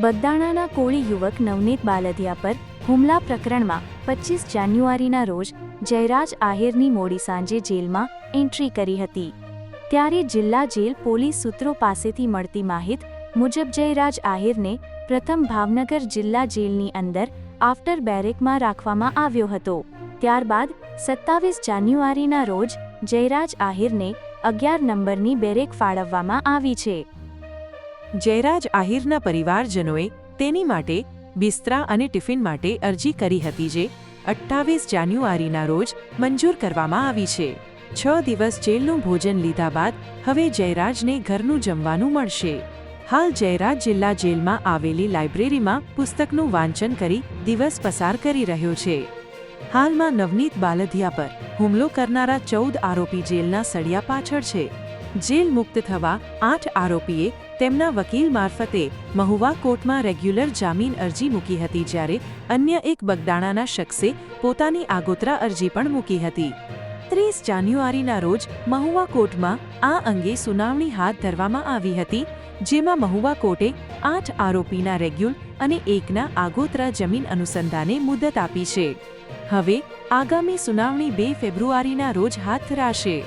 બગદાણાના કોળી યુવક નવનીત બાલદિયા પર હુમલા પ્રકરણમાં 25 જાન્યુઆરીના રોજ જયરાજ આહિરની મોડી સાંજે જેલમાં એન્ટ્રી કરી હતી। ત્યારે જિલ્લા જેલ પોલીસ સૂત્રો પાસેથી મળતી માહિતી મુજબ જયરાજ આહિરને પ્રથમ ભાવનગર જિલ્લા જેલની અંદર આફ્ટર બેરેકમાં રાખવામાં આવ્યો હતો। ત્યારબાદ 27 જાન્યુઆરીના રોજ જયરાજ આહિરને 11 નંબરની બેરેક ફાળવવામાં આવી છે। જયરાજ આહિરના પરિવારજનોએ તેની માટે બિસ્તરા અને ટિફિન માટે અરજી કરી હતી, જે 28 જાન્યુઆરીના રોજ મંજૂર કરવામાં આવી છે। 6 દિવસ જેલનું ભોજન લીધા બાદ હવે જયરાજને ઘરનું જમવાનું મળશે। હાલ જયરાજ જિલ્લા જેલમાં આવેલી લાઇબ્રેરીમાં પુસ્તકનું વાંચન કરી દિવસ પસાર કરી રહ્યો છે। હાલમાં નવનીત બાલદિયા પર હુમલો કરનારા 14 આરોપી જેલના સળિયા પાછળ છે। જેલ મુક્ત થવા 8 આરોપીએ તેમના વકીલ મારફતે મહુવા કોર્ટમાં રેગ્યુલર જામીન અરજી મૂકી હતી, જ્યારે અન્ય એક બગદાણાના શખ્સે પોતાની આગોતરા અરજી પણ મૂકી હતી। 30 જાન્યુઆરીના રોજ મહુવા કોર્ટમાં આ અંગે સુનાવણી હાથ ધરવામાં આવી હતી, જેમાં મહુવા કોર્ટે 8 આરોપીના રેગ્યુલર અને એકના આગોતરા જમીન અનુસંધાને મુદત આપી છે। હવે આગામી સુનાવણી 2 ફેબ્રુઆરીના રોજ હાથ ધરાશે।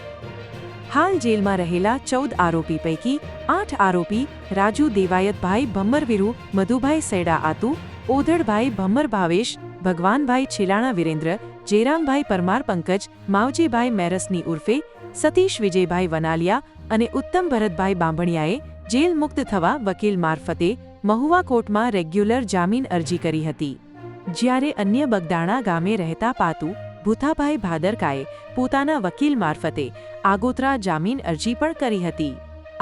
હાલ જેલમાં રહેલા 14 આરોપી પૈકી 8 આરોપી રાજુ દેવાયતભાઈ ભમ્મરવીરુ, મધુભાઈ સૈડા આતુ, ઓધડભાઈ ભમ્મર ભાવેશ, ભગવાનભાઈ છેલાણા વિરેન્દ્ર, જેરામભાઈ પરમાર પંકજ, માવજીભાઈ મેરસની ઉર્ફે સતીશ વિજયભાઈ વનાલિયા અને ઉત્તમ ભરતભાઈ બાંભણિયાએ જેલ મુક્ત થવા વકીલ મારફતે મહુવા કોર્ટમાં રેગ્યુલર જામીન અરજી કરી હતી, જ્યારે અન્ય બગદાણા ગામે રહેતા પાતુ ભૂથાભાઈ ભાદરકાએ પોતાના વકીલ મારફતે આગોતરા જામીન અરજી પણ કરી હતી।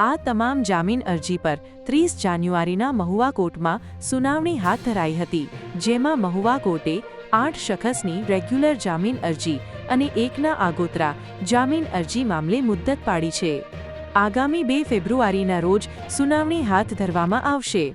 આ તમામ જામીન અરજી પર 30 જાન્યુઆરીના મહુવા કોર્ટમાં સુનાવણી હાથ ધરાઈ હતી, જેમાં મહુવા કોર્ટે 8 શખસની રેગ્યુલર જામીન અરજી અને એકના આગોતરા જામીન અરજી મામલે મુદ્દત પાડી છે। આગામી 2 ફેબ્રુઆરીના રોજ સુનાવણી હાથ ધરવામાં આવશે।